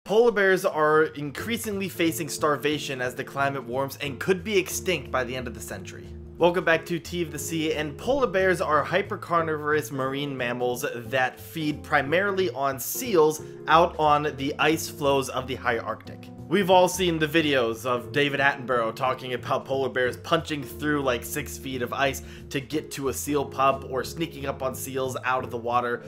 Polar bears are increasingly facing starvation as the climate warms and could be extinct by the end of the century. Welcome back to Tea of the Sea, and polar bears are hypercarnivorous marine mammals that feed primarily on seals out on the ice floes of the high Arctic. We've all seen the videos of David Attenborough talking about polar bears punching through like 6 feet of ice to get to a seal pup or sneaking up on seals out of the water.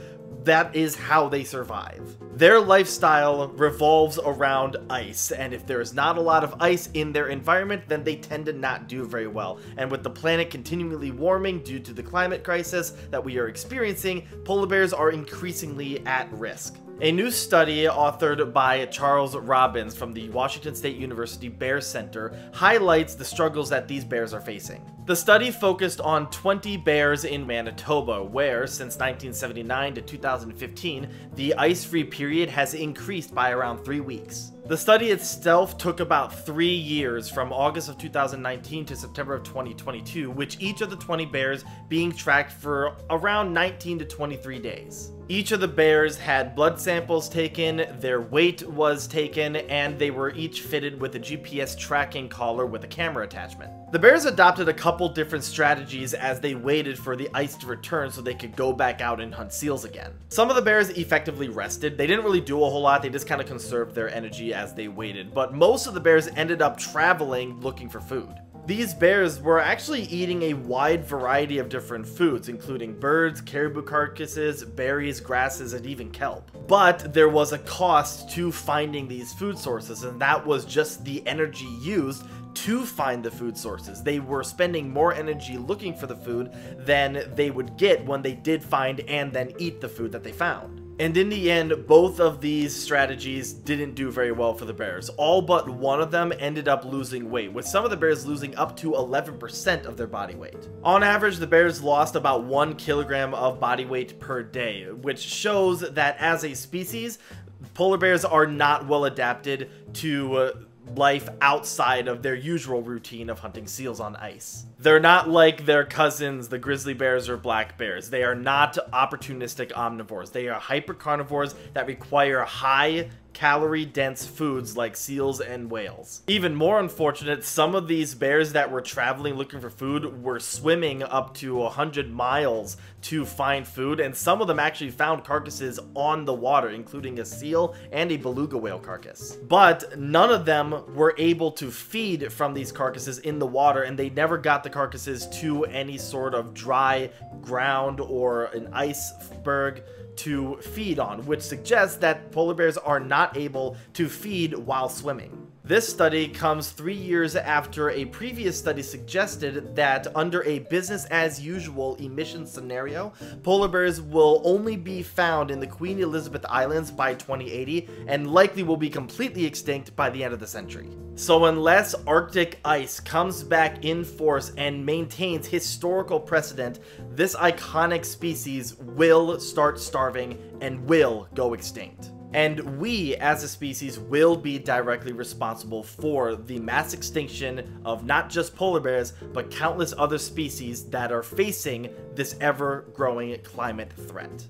That is how they survive. Their lifestyle revolves around ice, and if there is not a lot of ice in their environment, then they tend to not do very well. And with the planet continually warming due to the climate crisis that we are experiencing, polar bears are increasingly at risk. A new study authored by Charles Robbins from the Washington State University Bear Center highlights the struggles that these bears are facing. The study focused on 20 bears in Manitoba, where, since 1979 to 2015, the ice-free period has increased by around 3 weeks. The study itself took about 3 years, from August of 2019 to September of 2022, with each of the 20 bears being tracked for around 19 to 23 days. Each of the bears had blood samples taken, their weight was taken, and they were each fitted with a GPS tracking collar with a camera attachment. The bears adopted a couple different strategies as they waited for the ice to return so they could go back out and hunt seals again. Some of the bears effectively rested. They didn't really do a whole lot, they just kind of conserved their energy as they waited, but most of the bears ended up traveling looking for food. These bears were actually eating a wide variety of different foods, including birds, caribou carcasses, berries, grasses, and even kelp. But there was a cost to finding these food sources, and that was just the energy used to find the food sources. They were spending more energy looking for the food than they would get when they did find and then eat the food that they found. And in the end, both of these strategies didn't do very well for the bears. All but one of them ended up losing weight, with some of the bears losing up to 11% of their body weight. On average, the bears lost about 1 kilogram of body weight per day, which shows that as a species, polar bears are not well adapted to life outside of their usual routine of hunting seals on ice. They're not like their cousins, the grizzly bears or black bears. They are not opportunistic omnivores. They are hypercarnivores that require high calorie-dense foods like seals and whales. Even more unfortunate, some of these bears that were traveling looking for food were swimming up to 100 miles to find food, and some of them actually found carcasses on the water, including a seal and a beluga whale carcass. But none of them were able to feed from these carcasses in the water, and they never got the carcasses to any sort of dry ground or an iceberg to feed on, which suggests that polar bears are not able to feed while swimming. This study comes 3 years after a previous study suggested that under a business-as-usual emission scenario, polar bears will only be found in the Queen Elizabeth Islands by 2080 and likely will be completely extinct by the end of the century. So unless Arctic ice comes back in force and maintains historical precedent, this iconic species will start starving and will go extinct. And we, as a species, will be directly responsible for the mass extinction of not just polar bears, but countless other species that are facing this ever-growing climate threat.